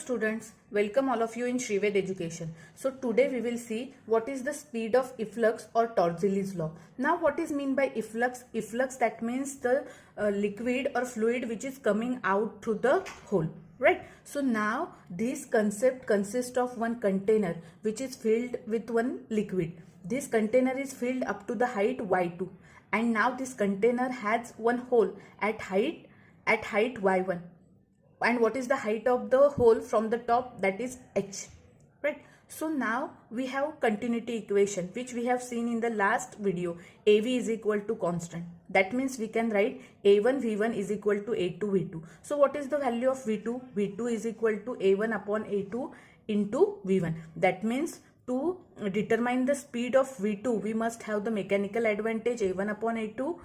students, welcome all of you in Shrived Education. So today we will see what is the speed of efflux or Torzilli's law. Now what is mean by efflux? Efflux, that means the liquid or fluid which is coming out through the hole, right? So now this concept consists of one container which is filled with one liquid. This container is filled up to the height y2, and now this container has one hole at height y1. And what is the height of the hole from the top? That is h, right? So now we have continuity equation which we have seen in the last video. AV is equal to constant. That means we can write A1 V1 is equal to A2 V2. So what is the value of V2? V2 is equal to A1 upon A2 into V1. That means to determine the speed of V2, we must have the mechanical advantage A1 upon A2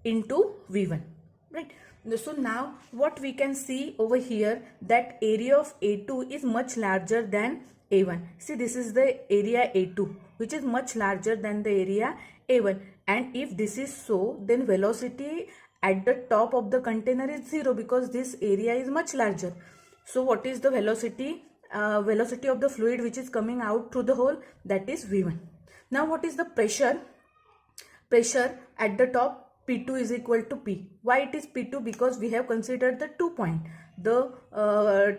into V1, right? So now what we can see over here, that area of A2 is much larger than A1. See, this is the area A2 which is much larger than the area A1, and if this is so, then velocity at the top of the container is 0 because this area is much larger. So what is the velocity? Velocity of the fluid which is coming out through the hole, that is V1. Now what is the pressure? Pressure at the top, P2 is equal to P. Why it is P2? Because we have considered the 2 point. The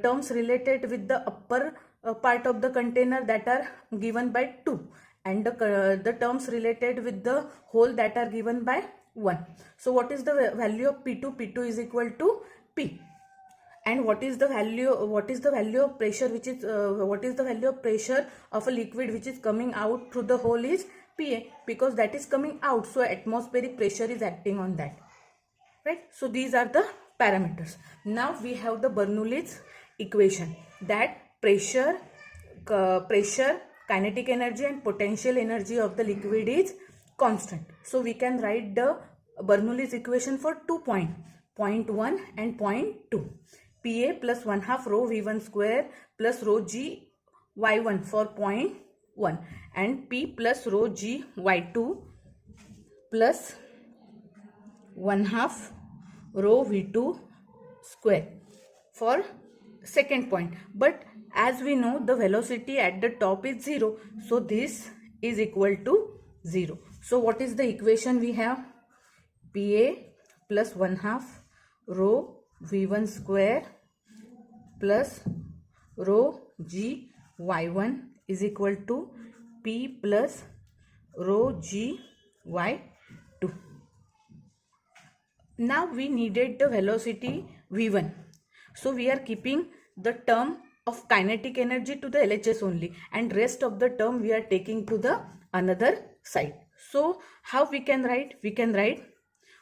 terms related with the upper part of the container that are given by 2, and the terms related with the hole that are given by 1. So what is the value of P2? P2 is equal to P. And what is the value of pressure which is what is the value of pressure of a liquid which is coming out through the hole is PA, because that is coming out, so atmospheric pressure is acting on that, right? So these are the parameters. Now we have the Bernoulli's equation, that pressure, kinetic energy and potential energy of the liquid is constant. So we can write the Bernoulli's equation for 2 points, point 1 and point 2. PA plus 1/2 rho V1 square plus rho G Y1 for point 1, and P plus rho G Y2 plus 1/2 rho V2 square for second point. But as we know, the velocity at the top is 0, so this is equal to 0. So what is the equation we have? PA plus 1/2 rho V1 square plus rho G Y1 is equal to P plus rho G Y2. Now we needed the velocity V1. So we are keeping the term of kinetic energy to the LHS only, and rest of the term we are taking to the another side. So how we can write? We can write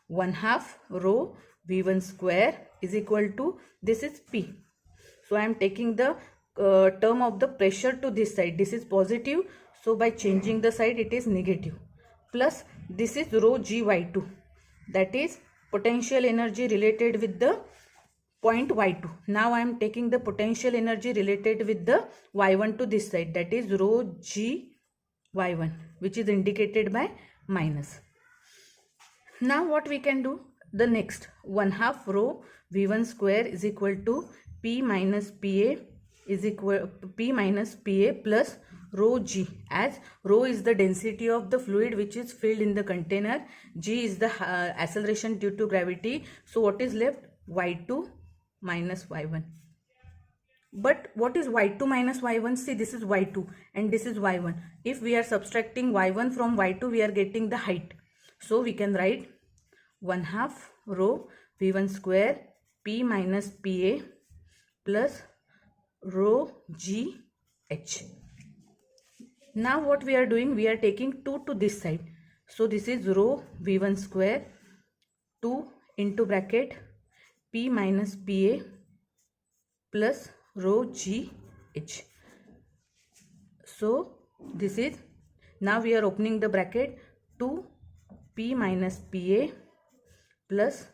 1/2 rho V1 square is equal to, this is P. So I am taking the term of the pressure to this side. This is positive, so by changing the side it is negative, plus this is rho G Y2, that is potential energy related with the point Y2. Now I am taking the potential energy related with the Y1 to this side, that is rho G Y1, which is indicated by minus. Now what we can do? The next 1/2 rho V1 square is equal to P minus PA is equal P minus PA plus rho G, as rho is the density of the fluid which is filled in the container, G is the acceleration due to gravity. So what is left? Y2 minus Y1. But what is Y2 minus Y1? See, this is Y2 and this is Y1. If we are subtracting Y1 from Y2, we are getting the height. So we can write 1/2 rho V1 square P minus PA plus rho G H. Now what we are doing? We are taking 2 to this side. So this is rho V1 square 2 into bracket P minus PA plus rho G H. So this is, now we are opening the bracket, 2 P minus PA plus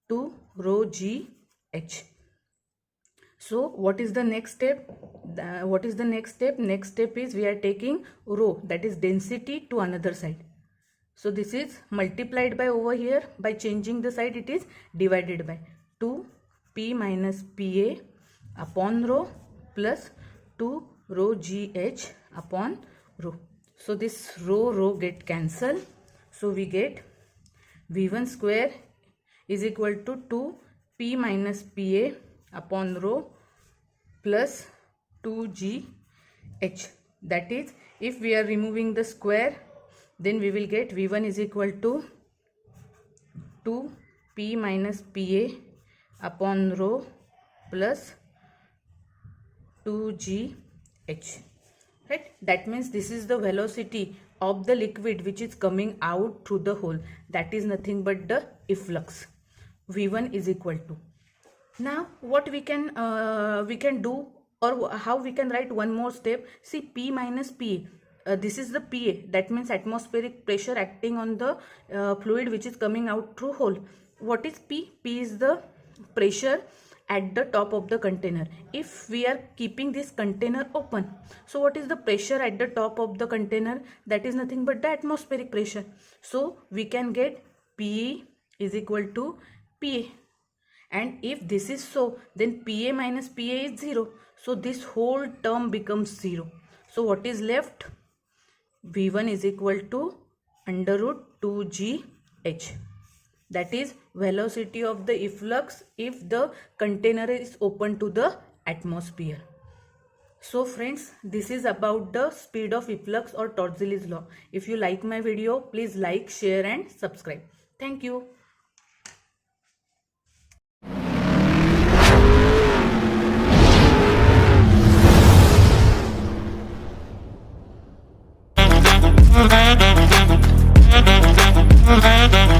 2 rho G H. So what is the next step? Next step is we are taking rho, that is density, to another side. So this is multiplied by over here, by changing the side it is divided by 2 P minus PA upon rho plus 2 rho GH upon rho. So this rho get cancelled. So we get V1 square is equal to 2 P minus PA upon rho plus 2GH. That is, if we are removing the square, then we will get V1 is equal to 2 P minus PA upon rho plus 2GH. Right? That means this is the velocity of the liquid which is coming out through the hole. That is nothing but the efflux. V1 is equal to. Now what we can do, or how we can write one more step. See, P minus PA. This is the PA. That means atmospheric pressure acting on the fluid which is coming out through hole. What is P? P is the pressure at the top of the container. If we are keeping this container open, so what is the pressure at the top of the container? That is nothing but the atmospheric pressure. So we can get P is equal to PA. And if this is so, then PA minus PA is 0. So this whole term becomes 0. So what is left? V1 is equal to under root 2GH. That is velocity of the efflux if the container is open to the atmosphere. So friends, this is about the speed of efflux or Torricelli's law. If you like my video, please like, share and subscribe. Thank you. Thank you.